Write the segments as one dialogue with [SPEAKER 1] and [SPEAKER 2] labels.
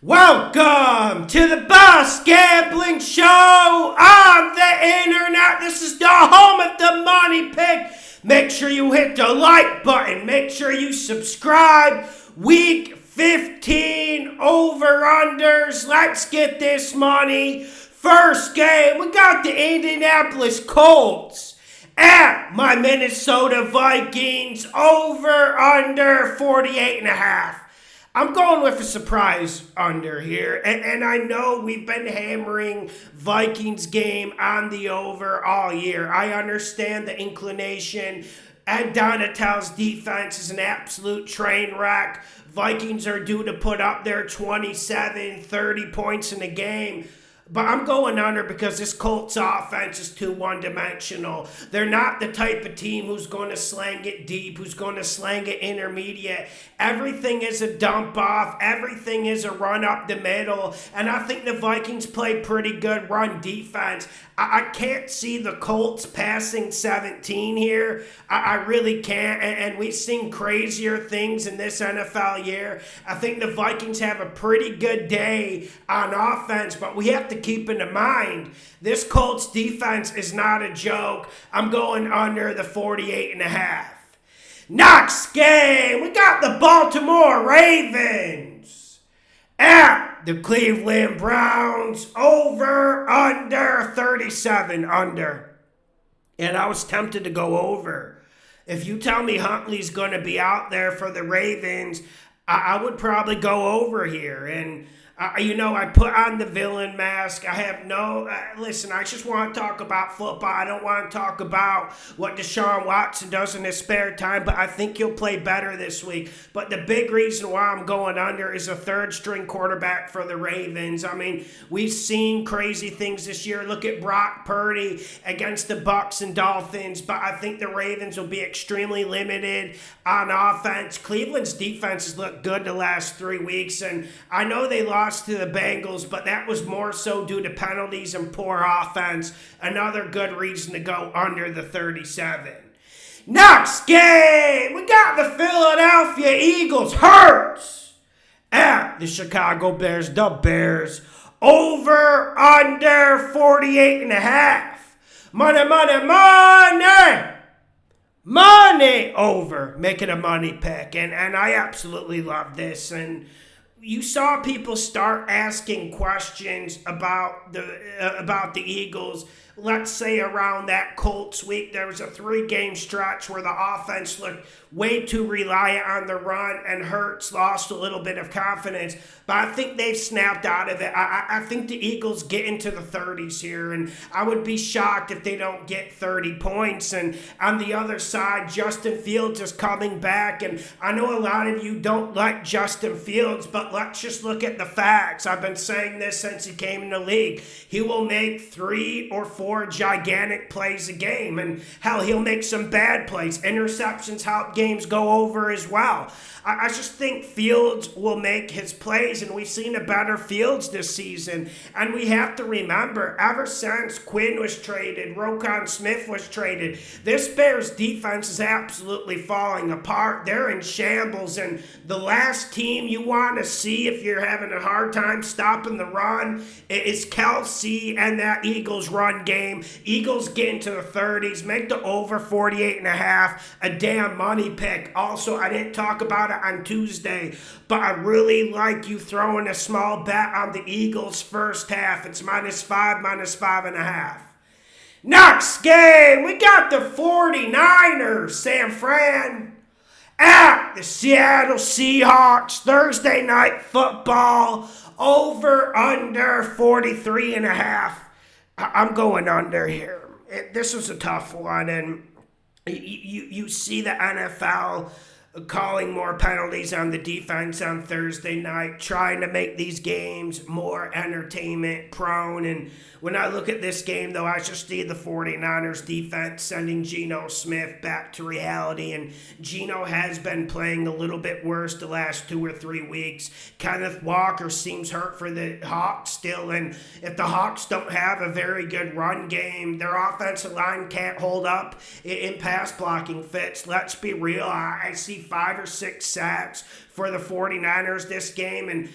[SPEAKER 1] Welcome to the best gambling show on the internet. This is the home of the money pick. Make sure you hit the like button. Make sure you subscribe. Week 15 over-unders. Let's get this money. First game, we got the Indianapolis Colts at my Minnesota Vikings over-under 48.5. I'm going with a surprise under here, and I know we've been hammering Vikings game on the over all year. I understand the inclination, and Donatel's defense is an absolute train wreck. Vikings are due to put up their 27, 30 points in a game. But I'm going under because this Colts offense is too one-dimensional. They're not the type of team who's going to slang it deep, who's going to slang it intermediate. Everything is a dump off. Everything is a run up the middle. And I think the Vikings play pretty good run defense. I can't see the Colts passing 17 here. I really can't. And we've seen crazier things in this NFL year. I think the Vikings have a pretty good day on offense, but we have to keep in mind, this Colts defense is not a joke. I'm going under the 48.5. Next game, we got the Baltimore Ravens at the Cleveland Browns over under 37 under. And I was tempted to go over. If you tell me Huntley's going to be out there for the Ravens, I would probably go over here. And I put on the villain mask. I have no... listen, I just want to talk about football. I don't want to talk about what Deshaun Watson does in his spare time, but I think he'll play better this week. But the big reason why I'm going under is a third-string quarterback for the Ravens. I mean, we've seen crazy things this year. Look at Brock Purdy against the Bucs and Dolphins, but I think the Ravens will be extremely limited on offense. Cleveland's defense has looked good the last 3 weeks, and I know they lost to the Bengals, but that was more so due to penalties and poor offense. Another good reason to go under the 37. Next game, we got the Philadelphia Eagles hurts at the Chicago Bears. The Bears over under 48.5. Money over, making a money pick, and I absolutely love this. And you saw people start asking questions about the Eagles. Let's say around that Colts week, there was a 3-game stretch where the offense looked way too reliant on the run, and Hurts lost a little bit of confidence. But I think they've snapped out of it. I think the Eagles get into the 30s here, and I would be shocked if they don't get 30 points. And on the other side, Justin Fields is coming back, and I know a lot of you don't like Justin Fields, but let's just look at the facts. I've been saying this since he came in the league. He will make 3 or 4 gigantic plays a game, and hell, he'll make some bad plays. Interceptions help games go over as well. I just think Fields will make his plays, and we've seen a better Fields this season. And we have to remember, ever since Quinn was traded, Roquan Smith was traded, this Bears defense is absolutely falling apart. They're in shambles, and the last team you want to see if you're having a hard time stopping the run is Kelsey and that Eagles run game. Eagles get into the 30s, make the over 48.5 a damn money pick. Also, I didn't talk about it on Tuesday, but I really like you throwing a small bet on the Eagles first half. It's -5, -5.5. Next game, we got the 49ers, San Fran, at the Seattle Seahawks. Thursday night football, over under 43.5. I'm going under here. This was a tough one, and you see the NFL calling more penalties on the defense on Thursday night, trying to make these games more entertainment prone. And when I look at this game, though, I just see the 49ers defense sending Geno Smith back to reality. And Geno has been playing a little bit worse the last 2 or 3 weeks. Kenneth Walker seems hurt for the Hawks still. And if the Hawks don't have a very good run game, their offensive line can't hold up in pass blocking fits. Let's be real. I see 5 or 6 sacks for the 49ers this game. And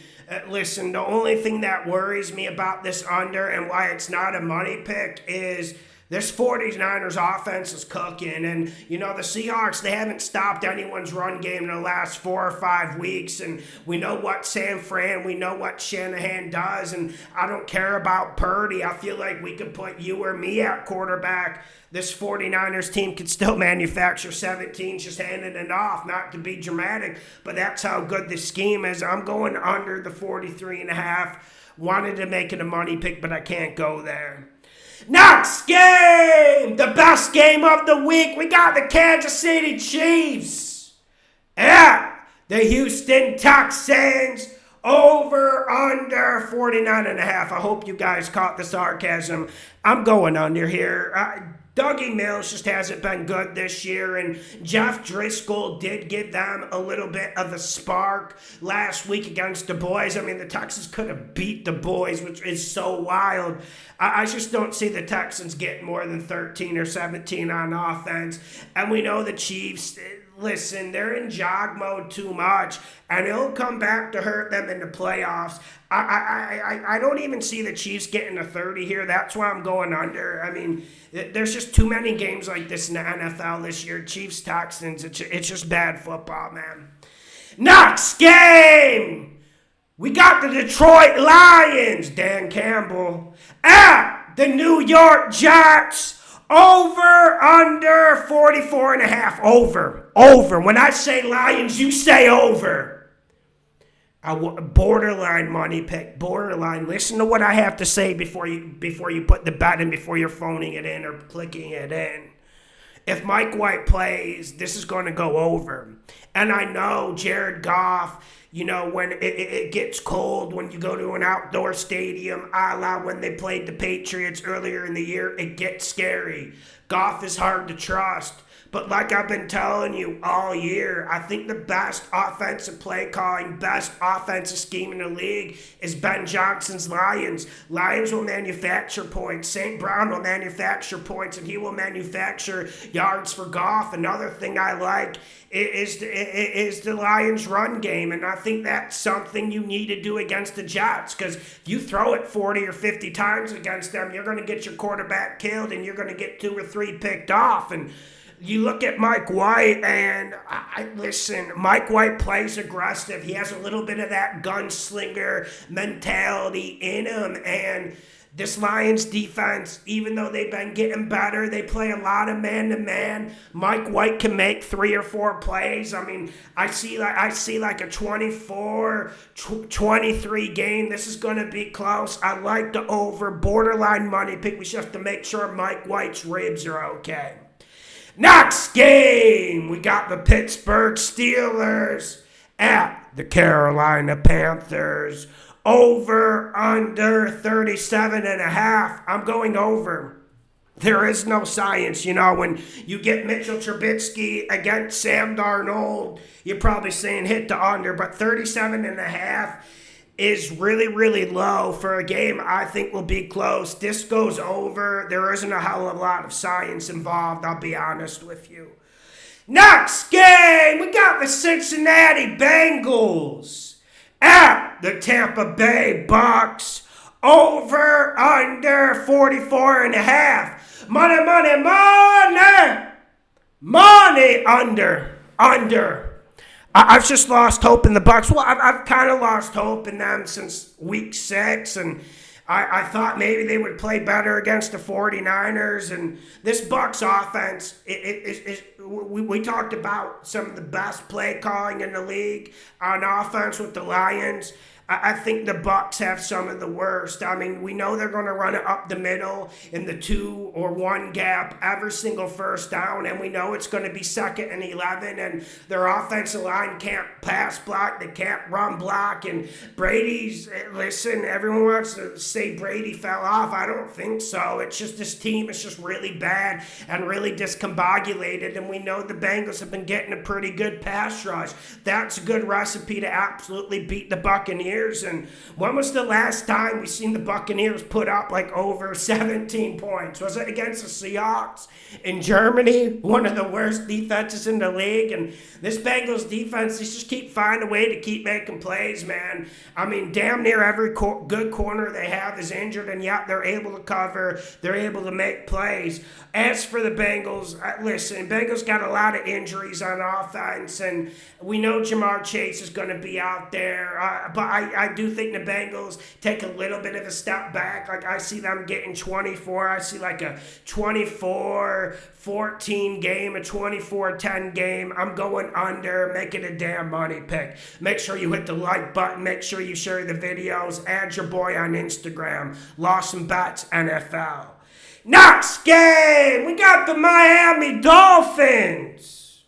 [SPEAKER 1] listen, the only thing that worries me about this under and why it's not a money pick is this 49ers offense is cooking. And, the Seahawks, they haven't stopped anyone's run game in the last 4 or 5 weeks. And we know what San Fran, we know what Shanahan does. And I don't care about Purdy. I feel like we could put you or me at quarterback. This 49ers team could still manufacture 17, just handing it off, not to be dramatic. But that's how good the scheme is. I'm going under the 43.5. Wanted to make it a money pick, but I can't go there. Next game, the best game of the week. We got the Kansas City Chiefs at the Houston Texans. Over, under 49.5. I hope you guys caught the sarcasm. I'm going under here. Dougie Mills just hasn't been good this year, and Jeff Driscoll did give them a little bit of a spark last week against the boys. I mean, the Texans could have beat the boys, which is so wild. I just don't see the Texans getting more than 13 or 17 on offense, and we know the Chiefs, listen, they're in jog mode too much, and it'll come back to hurt them in the playoffs. I don't even see the Chiefs getting a 30 here. That's why I'm going under. I mean, there's just too many games like this in the NFL this year. Chiefs, Texans, it's just bad football, man. Next game, we got the Detroit Lions, Dan Campbell, at the New York Jets. Over, under 44.5. Over. When I say Lions, you say over. Borderline money pick. Borderline. Listen to what I have to say before you put the bet in, before you're phoning it in or clicking it in. If Mike White plays, this is going to go over. And I know Jared Goff, when it gets cold, when you go to an outdoor stadium, a la when they played the Patriots earlier in the year, it gets scary. Goff is hard to trust. But like I've been telling you all year, I think the best offensive play calling, best offensive scheme in the league is Ben Johnson's Lions. Lions will manufacture points. St. Brown will manufacture points, and he will manufacture yards for Goff. Another thing I like is the Lions' run game, and I think that's something you need to do against the Jets, because if you throw it 40 or 50 times against them, you're going to get your quarterback killed, and you're going to get 2 or 3 picked off. And you look at Mike White, and listen, Mike White plays aggressive. He has a little bit of that gunslinger mentality in him, and this Lions defense, even though they've been getting better, they play a lot of man-to-man. Mike White can make 3 or 4 plays. I mean, I see like a 24-23 game. This is going to be close. I like the over. Borderline money pick. We just have to make sure Mike White's ribs are okay. Next game, we got the Pittsburgh Steelers at the Carolina Panthers. Over, under 37.5. I'm going over. There is no science. When you get Mitchell Trubisky against Sam Darnold, you're probably saying hit the under, but 37.5 is really, really low for a game I think will be close. This goes over. There isn't a hell of a lot of science involved, I'll be honest with you. Next game, we got the Cincinnati Bengals at the Tampa Bay Bucks. Over, under 44.5. Money, under. I've just lost hope in the Bucs. Well, I've kind of lost hope in them since week 6, and I thought maybe they would play better against the 49ers. And this Bucs offense, we talked about some of the best play calling in the league on offense with the Lions. I think the Bucs have some of the worst. I mean, we know they're going to run it up the middle in the 2 or 1 gap every single first down, and we know it's going to be 2nd and 11, and their offensive line can't pass block, they can't run block, and listen, everyone wants to say Brady fell off. I don't think so. It's just this team is just really bad and really discombobulated, and we know the Bengals have been getting a pretty good pass rush. That's a good recipe to absolutely beat the Buccaneers. Buccaneers. And when was the last time we seen the Buccaneers put up like over 17 points? Was it against the Seahawks in Germany? One of the worst defenses in the league. And this Bengals defense, they just keep finding a way to keep making plays, man. I mean, damn near every good corner they have is injured, and yet they're able to cover. They're able to make plays. As for the Bengals, listen, Bengals got a lot of injuries on offense, and we know Jamar Chase is going to be out there. But I do think the Bengals take a little bit of a step back. Like, I see them getting 24. I see like a 24-14 game, a 24-10 game. I'm going under. Make it a damn money pick. Make sure you hit the like button. Make sure you share the videos. Add your boy on Instagram, Lawson Bets NFL. Next game, we got the Miami Dolphins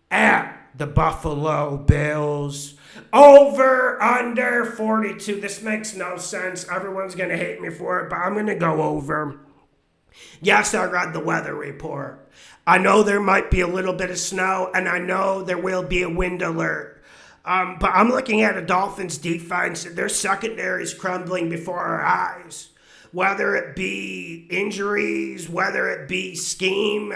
[SPEAKER 1] at the Buffalo Bills. Over, under 42. This makes no sense. Everyone's going to hate me for it, but I'm going to go over. Yes, I read the weather report. I know there might be a little bit of snow, and I know there will be a wind alert. But I'm looking at a Dolphins defense. Their secondary is crumbling before our eyes. Whether it be injuries, whether it be scheme,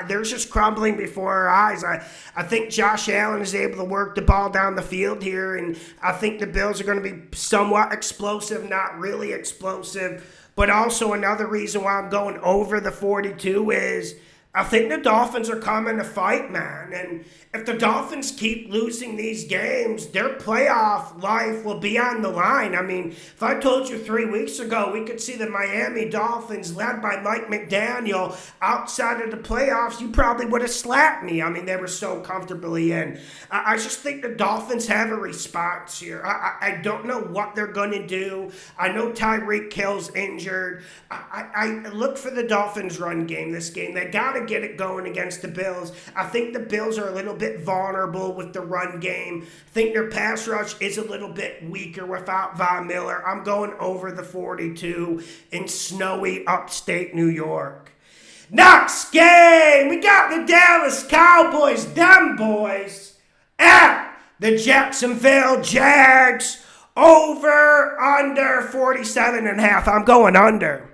[SPEAKER 1] they're just crumbling before our eyes. I think Josh Allen is able to work the ball down the field here, and I think the Bills are going to be somewhat explosive, not really explosive. But also another reason why I'm going over the 42 is I think the Dolphins are coming to fight, man. And if the Dolphins keep losing these games, their playoff life will be on the line. I mean, if I told you 3 weeks ago we could see the Miami Dolphins led by Mike McDaniel outside of the playoffs, you probably would have slapped me. I mean, they were so comfortably in. I just think the Dolphins have a response here. I don't know what they're going to do. I know Tyreek Hill's injured. I look for the Dolphins' run game this game. They got to get it going against the Bills. I think the Bills are a little bit vulnerable with the run game. I think their pass rush is a little bit weaker without Von Miller. I'm going over the 42 in snowy upstate New York. Next game, we got the Dallas Cowboys, them boys, at the Jacksonville Jags. Over, under 47.5. I'm going under.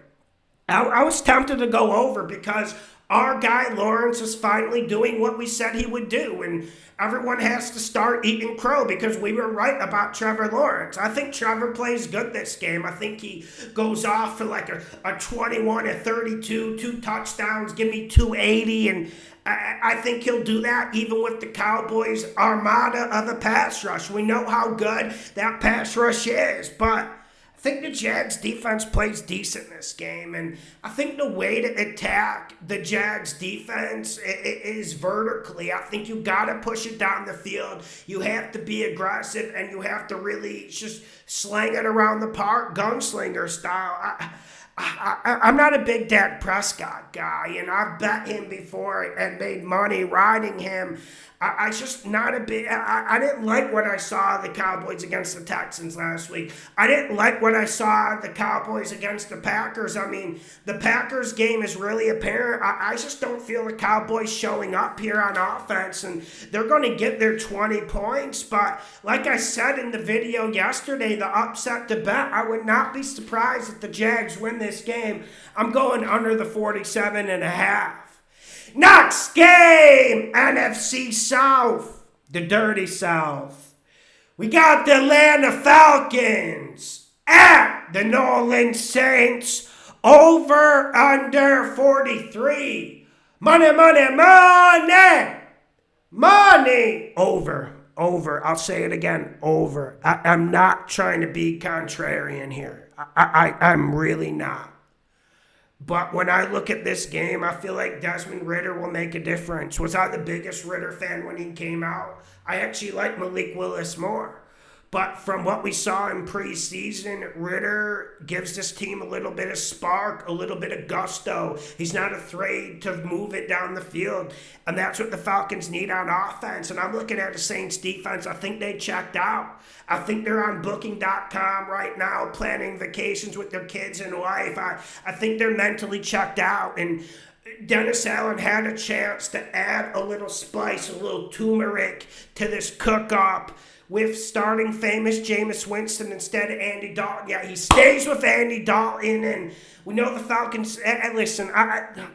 [SPEAKER 1] I was tempted to go over because our guy Lawrence is finally doing what we said he would do, and everyone has to start eating crow because we were right about Trevor Lawrence. I think Trevor plays good this game. I think he goes off for like a 21-32, 2 touchdowns, give me 280, and I think he'll do that even with the Cowboys' armada of the pass rush. We know how good that pass rush is, but I think the Jags defense plays decent this game, and I think the way to attack the Jags defense is vertically. I think you got to push it down the field. You have to be aggressive, and you have to really just slang it around the park, gunslinger style. I'm not a big Dak Prescott guy, and I've bet him before and made money riding him. I just not a big. I didn't like what I saw the Cowboys against the Texans last week. I didn't like what I saw the Cowboys against the Packers. I mean, the Packers game is really apparent. I just don't feel the Cowboys showing up here on offense, and they're going to get their 20 points. But like I said in the video yesterday, the upset to bet, I would not be surprised if the Jags win this game. I'm going under the 47.5. Next game, NFC South, the dirty South. We got the Atlanta Falcons at the New Orleans Saints. Over, under 43. Money, money, money. Money. Over. I'll say it again, over. I'm not trying to be contrarian here. I'm really not. But when I look at this game, I feel like Desmond Ridder will make a difference. Was I the biggest Ridder fan when he came out? I actually like Malik Willis more. But from what we saw in preseason, Ridder gives this team a little bit of spark, a little bit of gusto. He's not afraid to move it down the field. And that's what the Falcons need on offense. And I'm looking at the Saints defense. I think they checked out. I think they're on Booking.com right now planning vacations with their kids and wife. I think they're mentally checked out. And Dennis Allen had a chance to add a little spice, a little turmeric to this cook-up with starting famous Jameis Winston instead of Andy Dalton. Yeah, he stays with Andy Dalton, and we know the Falcons. Listen,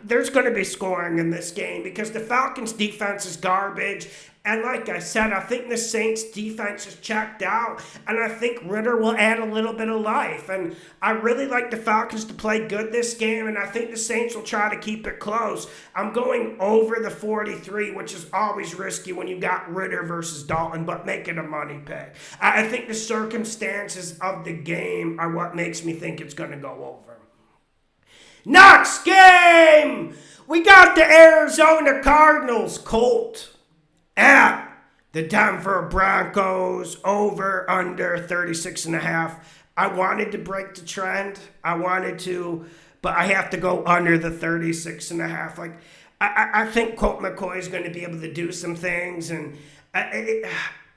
[SPEAKER 1] there's going to be scoring in this game because the Falcons' defense is garbage. And like I said, I think the Saints' defense is checked out, and I think Ritter will add a little bit of life. And I really like the Falcons to play good this game, and I think the Saints will try to keep it close. I'm going over the 43, which is always risky when you got Ritter versus Dalton, but make it a money pick. I think the circumstances of the game are what makes me think it's going to go over. Next game, we got the Arizona Cardinals Colts at the Denver Broncos, over under 36.5. I wanted to break the trend. But I have to go under the 36.5. Like, I think Colt McCoy is going to be able to do some things. And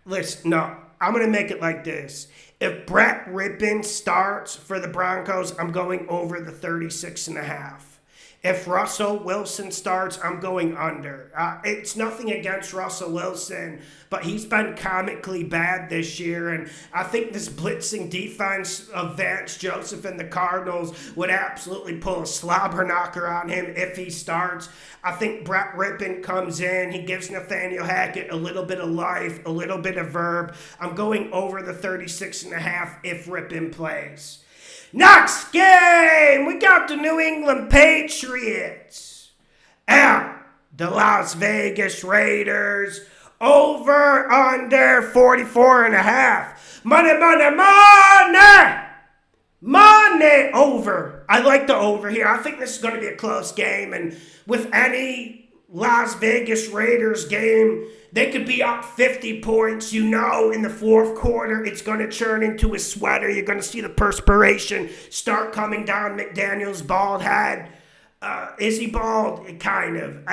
[SPEAKER 1] listen, no, I'm going to make it like this. If Brett Rippon starts for the Broncos, I'm going over the 36.5. If Russell Wilson starts, I'm going under. It's nothing against Russell Wilson, but he's been comically bad this year. And I think this blitzing defense of Vance Joseph and the Cardinals would absolutely pull a slobber knocker on him if he starts. I think Brett Rippon comes in. He gives Nathaniel Hackett a little bit of life, a little bit of verb. I'm going over the 36.5 if Rippon plays. Next game, we got the New England Patriots at the Las Vegas Raiders, over under 44.5. Money over. I like the over here. I think this is going to be a close game, and with any Las Vegas Raiders game, they could be up 50 points. You know, in the fourth quarter, it's going to turn into a sweater. You're going to see the perspiration start coming down McDaniel's bald head. Is he bald? Kind of.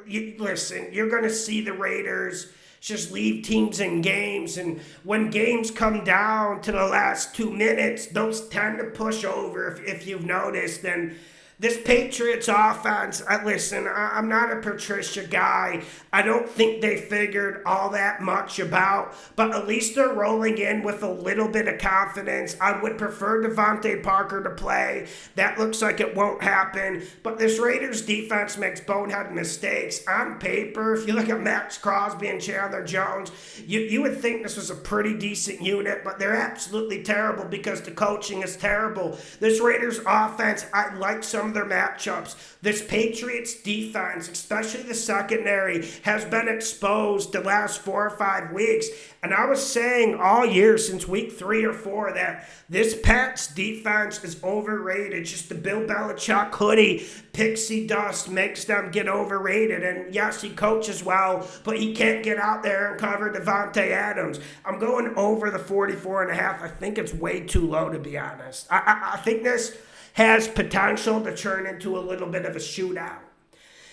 [SPEAKER 1] Listen, you're going to see the Raiders just leave teams in games. And when games come down to the last 2 minutes, those tend to push over, if you've noticed. And this Patriots offense, I'm not a Patricia guy. I don't think they figured all that much about, but at least they're rolling in with a little bit of confidence. I would prefer Devontae Parker to play. That looks like it won't happen, but this Raiders defense makes bonehead mistakes. On paper, if you look at Max Crosby and Chandler Jones, you would think this was a pretty decent unit, but they're absolutely terrible because the coaching is terrible. This Raiders offense, I like some of their matchups. This Patriots defense, especially the secondary, has been exposed the last 4 or 5 weeks. And I was saying all year since week 3 or 4 that this Pats defense is overrated. Just the Bill Belichick hoodie, pixie dust makes them get overrated. And yes, he coaches well, but he can't get out there and cover Devontae Adams. I'm going over the 44.5. I think it's way too low, to be honest. I think this has potential to turn into a little bit of a shootout.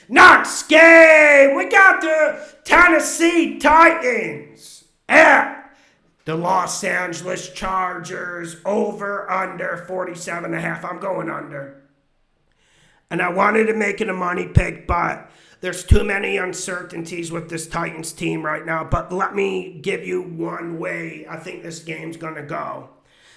[SPEAKER 1] Next game, we got the Tennessee Titans at the Los Angeles Chargers, over under 47.5. I'm going under. And I wanted to make it a money pick, but there's too many uncertainties with this Titans team right now. But let me give you one way I think this game's going to go.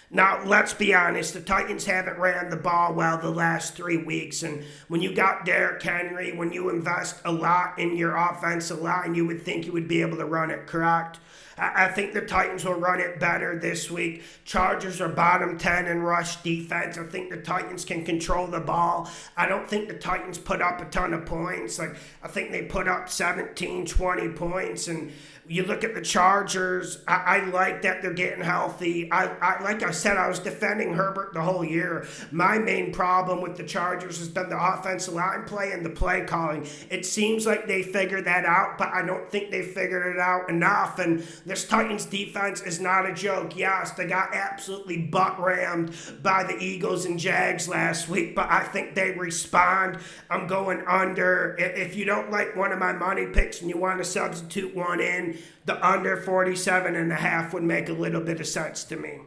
[SPEAKER 1] Now, let's be honest, the Titans haven't ran the ball well the last 3 weeks, and when you got Derrick Henry, when you invest a lot in your offensive line, you would think you would be able to run it, correct? I think the Titans will run it better this week. Chargers are bottom 10 in rush defense. I think the Titans can control the ball. I don't think the Titans put up a ton of points. I think they put up 17, 20 points, and you look at the Chargers, I like that they're getting healthy. Like I said, I was defending Herbert the whole year. My main problem with the Chargers has been the offensive line play and the play calling. It seems like they figured that out, but I don't think they figured it out enough. And this Titans defense is not a joke. Yes, they got absolutely butt-rammed by the Eagles and Jags last week, but I think they respond. I'm going under. If you don't like one of my money picks and you want to substitute one in, the under 47.5 would make a little bit of sense to me.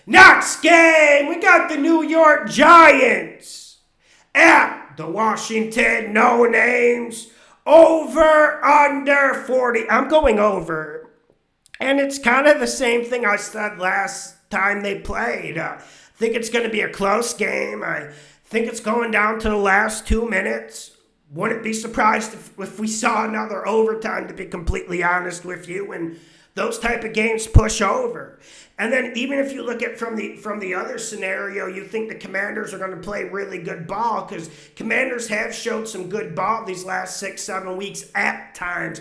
[SPEAKER 1] Next game, we got the New York Giants at the Washington No Names, over under 40. I'm going over. And it's kind of the same thing I said last time they played. I think it's going to be a close game. I think it's going down to the last 2 minutes. Wouldn't be surprised if we saw another overtime, to be completely honest with you. And those type of games push over. And then even if you look at from the other scenario, you think the Commanders are going to play really good ball, because Commanders have showed some good ball these last 6-7 weeks at times.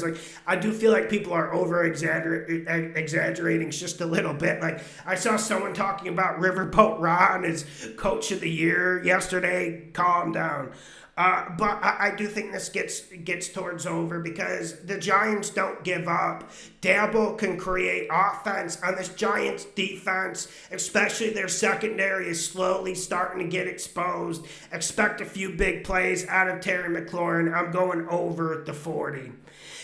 [SPEAKER 1] Like, I do feel like people are exaggerating just a little bit. Like, I saw someone talking about Riverboat Ron as Coach of the Year yesterday. Calm down. But I do think this gets towards over, because the Giants don't give up. Dabo can create offense on this Giants defense, especially their secondary is slowly starting to get exposed. Expect a few big plays out of Terry McLaurin. I'm going over at the 40.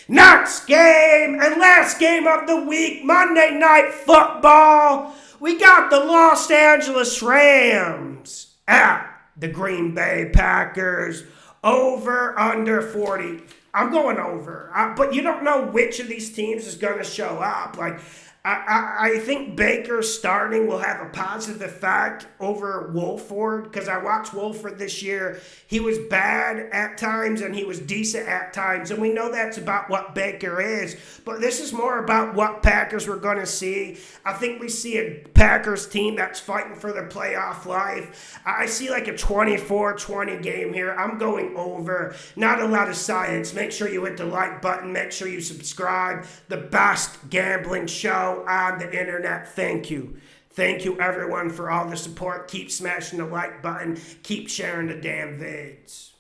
[SPEAKER 1] Next game and last game of the week, Monday Night Football. We got the Los Angeles Rams at the Green Bay Packers. Over, under 40. I'm going over. But you don't know which of these teams is going to show up. Like, I think Baker starting will have a positive effect over Wolford, because I watched Wolford this year. He was bad at times and he was decent at times, and we know that's about what Baker is. But this is more about what Packers we're going to see. I think we see a Packers team that's fighting for their playoff life. I see like a 24-20 game here. I'm going over. Not a lot of science. Make sure you hit the like button. Make sure you subscribe. The best gambling show on the internet. Thank you. Thank you, everyone, for all the support. Keep smashing the like button. Keep sharing the damn vids.